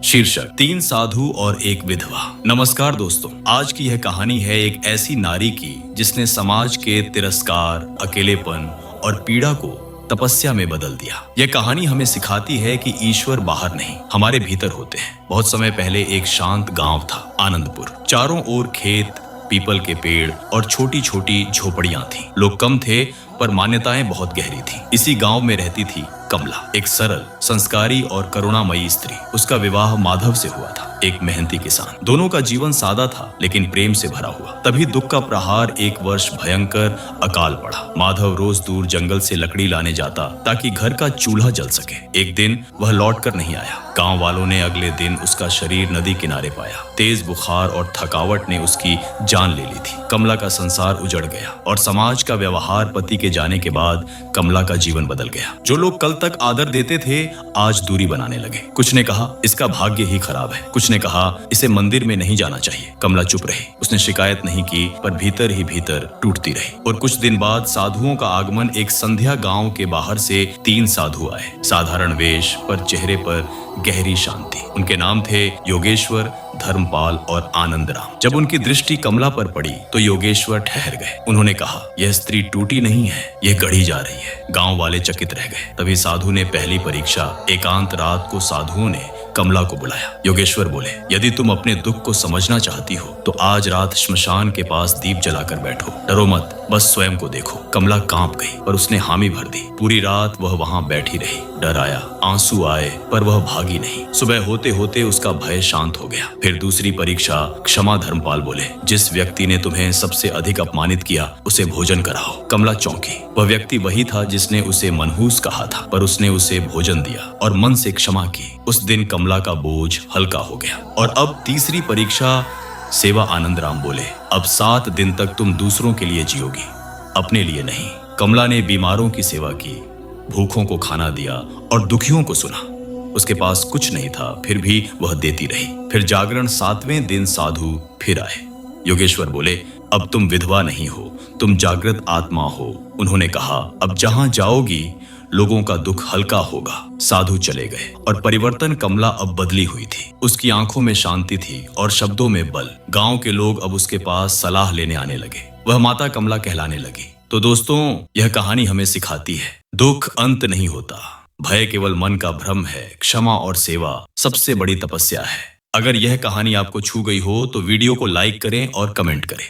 शीर्षक 3 साधु और एक विधवा। नमस्कार दोस्तों, आज की यह कहानी है एक ऐसी नारी की जिसने समाज के तिरस्कार, अकेलेपन और पीड़ा को तपस्या में बदल दिया। यह कहानी हमें सिखाती है कि ईश्वर बाहर नहीं, हमारे भीतर होते हैं। बहुत समय पहले एक शांत गांव था, आनंदपुर। चारों ओर खेत, पीपल के पेड़ और छोटी छोटी झोपड़ियां थीं। लोग कम थे पर मान्यताएं बहुत गहरी थीं। इसी गांव में रहती थी कमला, एक सरल, संस्कारी और करुणामयी स्त्री। उसका विवाह माधव से हुआ था, एक मेहनती किसान। दोनों का जीवन सादा था लेकिन प्रेम से भरा हुआ। तभी दुख का प्रहार, एक वर्ष भयंकर अकाल पड़ा। माधव रोज दूर जंगल से लकड़ी लाने जाता ताकि घर का चूल्हा जल सके। एक दिन वह लौट कर नहीं आया। गांव वालों ने अगले दिन उसका शरीर नदी किनारे पाया। तेज बुखार और थकावट ने उसकी जान ले ली थी। कमला का संसार उजड़ गया और समाज का व्यवहार पति के जाने के बाद कमला का जीवन बदल गया। जो लोग कल तक आदर देते थे आज दूरी बनाने लगे। कुछ ने कहा इसका भाग्य ही खराब है, कुछ ने कहा इसे मंदिर में नहीं जाना चाहिए। कमला चुप रही। उसने शिकायत नहीं की पर भीतर ही भीतर टूटती रही। और कुछ दिन बाद साधुओं का आगमन। एक संध्या गांव के बाहर से 3 साधु आए। साधारण वेश पर चेहरे पर गहरी शांति। उनके नाम थे योगेश्वर, धर्मपाल और आनंदराम। जब उनकी दृष्टि कमला पर पड़ी तो योगेश्वर ठहर गए। उन्होंने कहा यह स्त्री टूटी नहीं है, यह गढ़ी जा रही है। गांव वाले चकित रह गए। तभी साधु ने पहली परीक्षा। एकांत रात को साधुओं ने कमला को बुलाया। योगेश्वर बोले, यदि तुम अपने दुख को समझना चाहती हो तो आज रात श्मशान के पास दीप जलाकर बैठो। डरो मत, बस स्वयं को देखो। कमला कांप गई पर उसने हामी भर दी। पूरी रात वह वहां बैठी रही। डर आया, आंसू आए पर वह भागी नहीं। सुबह होते होते उसका भय शांत हो गया। फिर दूसरी परीक्षा। क्षमा। धर्मपाल बोले, जिस व्यक्ति ने तुम्हें सबसे अधिक अपमानित किया उसे भोजन कराओ। कमला चौंकी। वह व्यक्ति वही था जिसने उसे मनहूस कहा था, पर उसने उसे भोजन दिया और मन से क्षमा की। उस दिन कमला का बोझ हल्का हो गया। और अब तीसरी परीक्षा। सेवा। आनंदराम बोले, अब 7 दिन तक तुम दूसरों के लिए जियोगी, अपने लिए नहीं। कमला ने बीमारों की सेवा की, भूखों को खाना दिया और दुखियों को सुना। उसके पास कुछ नहीं था फिर भी वह देती रही। फिर जागरण। 7वें दिन साधु फिर आए। योगेश्वर बोले, अब तुम विधवा नहीं हो, तुम जागृत आत्मा हो। उन्होंने कहा, अब जहां जाओगी लोगों का दुख हल्का होगा। साधु चले गए और परिवर्तन। कमला अब बदली हुई थी। उसकी आंखों में शांति थी और शब्दों में बल। गांव के लोग अब उसके पास सलाह लेने आने लगे। वह माता कमला कहलाने लगी। तो दोस्तों, यह कहानी हमें सिखाती है, दुख अंत नहीं होता, भय केवल मन का भ्रम है। क्षमा और सेवा सबसे बड़ी तपस्या है। अगर यह कहानी आपको छू गई हो तो वीडियो को लाइक करें और कमेंट करें।